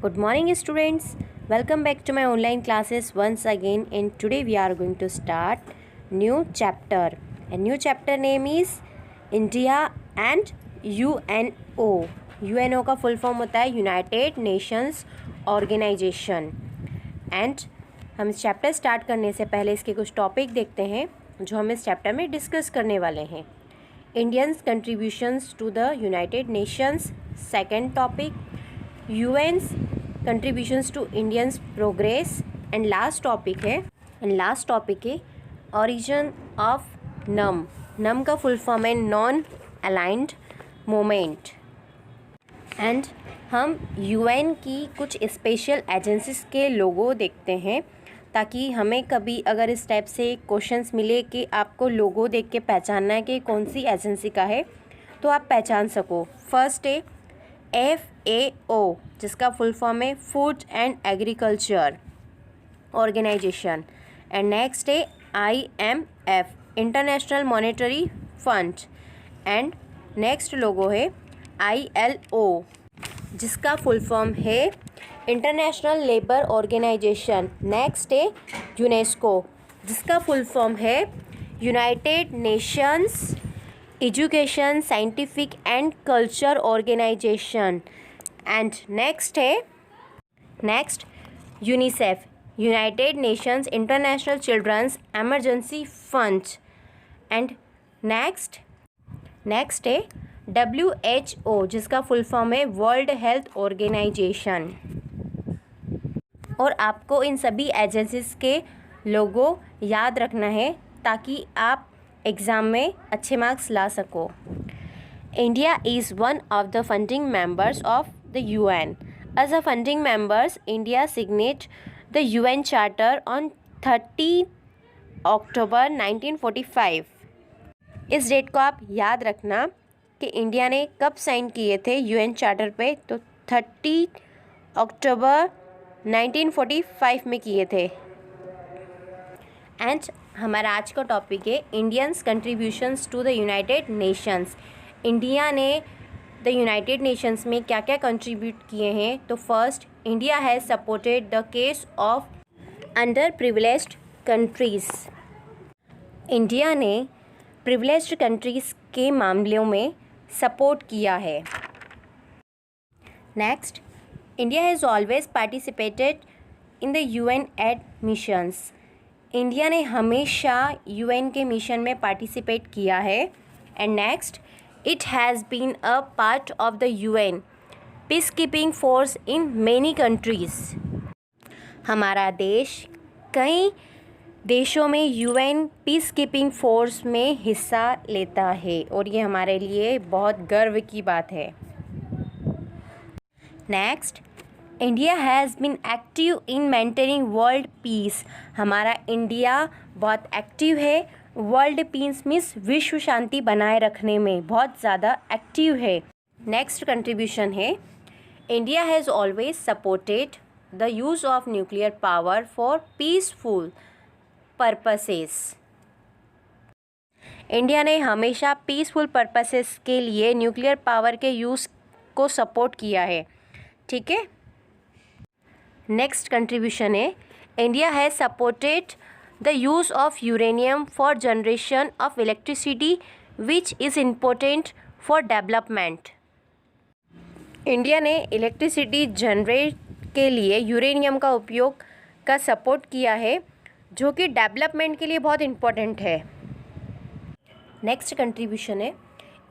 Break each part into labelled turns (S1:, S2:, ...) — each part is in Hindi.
S1: Good morning, students. Welcome back to my online classes once again. And today we are going to start new chapter. And new chapter name is India and UNO. UNO का full form होता है United Nations Organization. And हम इस चैप्टर स्टार्ट करने से पहले इसके कुछ टॉपिक देखते हैं जो हम इस चैप्टर में डिस्कस करने वाले हैं. Indians contributions to the United Nations. Second topic UN's contributions to Indians progress. And last topic है ओरिजिन ऑफ नम. नम का फुल फॉर्म है नॉन अलाइंड मूवमेंट. एंड हम यूएन की कुछ स्पेशल एजेंसीज के लोगो देखते हैं ताकि हमें कभी अगर इस टाइप से क्वेश्चंस मिले कि आपको लोगो देख के पहचानना है कि कौन सी एजेंसी का है तो आप पहचान सको. फर्स्ट है FAO जिसका फुल फॉर्म है food and agriculture organisation. And next है IMF international monetary fund. And next logo है ILO जिसका फुल फॉर्म है इंटरनेशनल लेबर ऑर्गेनाइजेशन. नेक्स्ट है यूनेस्को जिसका फुल फॉर्म है United Nations education scientific and culture organisation. And next UNICEF United Nations international children's emergency fund. And next है WHO जिसका फुल फॉर्म है वर्ल्ड हेल्थ ऑर्गेनाइजेशन. और आपको इन सभी एजेंसीज के लोगो याद रखना है ताकि आप एग्ज़ाम में अच्छे मार्क्स ला सको. India is one of the funding members of the UN. As a funding members India signed the UN charter on 30 October 1945. इस डेट को आप याद रखना कि इंडिया ने कब साइन किए थे UN चार्टर पे. तो 30 अक्टूबर 1945 में किए थे. एंड हमारा आज का टॉपिक है Indians contributions to the United Nations. India ने द यूनाइटेड नेशंस में क्या क्या कंट्रीब्यूट किए हैं. तो first, India has supported the case of under privileged countries. India ने प्रिविलेज्ड कंट्रीज़ के मामलों में सपोर्ट किया है. Next, India has always participated in the UN aid missions. India ने हमेशा UN के मिशन में पार्टिसिपेट किया है. And next, it has been a part of the UN peace keeping force in many countries. हमारा देश कई देशों में UN पीस कीपिंग फोर्स में हिस्सा लेता है और ये हमारे लिए बहुत गर्व की बात है. Next, India has been active in maintaining world peace. हमारा इंडिया बहुत एक्टिव है वर्ल्ड पीस मीन्स विश्व शांति बनाए रखने में बहुत ज़्यादा एक्टिव है. नेक्स्ट कंट्रीब्यूशन है India has always supported the use of nuclear power for peaceful purposes. India ने हमेशा पीसफुल पर्पसेस के लिए न्यूक्लियर पावर के यूज़ को सपोर्ट किया है. ठीक है. नेक्स्ट कंट्रीब्यूशन है India has supported the use of uranium for generation of electricity which is important for development. India ने इलेक्ट्रिसिटी जनरेट के लिए यूरेनियम का उपयोग का सपोर्ट किया है जो कि डेवलपमेंट के लिए बहुत इम्पोर्टेंट है. नेक्स्ट कंट्रीब्यूशन है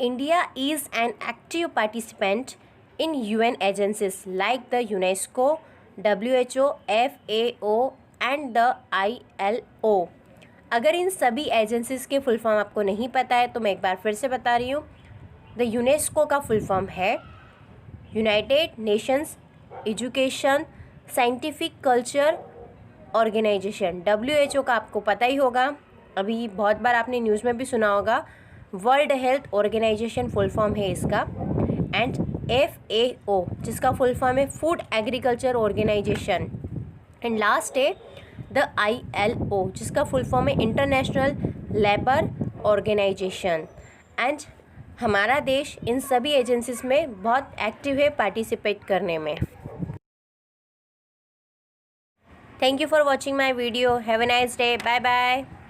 S1: India is an active participant in UN agencies like the UNESCO WHO FAO and the ILO. अगर इन सभी एजेंसीज के फुल फॉर्म आपको नहीं पता है तो मैं एक बार फिर से बता रही हूँ. द यूनेस्को का फुल फॉर्म है United Nations education scientific culture organisation. WHO का आपको पता ही होगा, अभी बहुत बार आपने न्यूज़ में भी सुना होगा. World health organisation full form है इसका. एंड FAO जिसका फुल फॉर्म है food agriculture organisation. And last है द ILO जिसका फुल फॉर्म है इंटरनेशनल लेबर ऑर्गेनाइजेशन. एंड हमारा देश इन सभी एजेंसीज में बहुत एक्टिव है पार्टिसिपेट करने में. Thank you for watching my video. Have a nice day. Bye bye.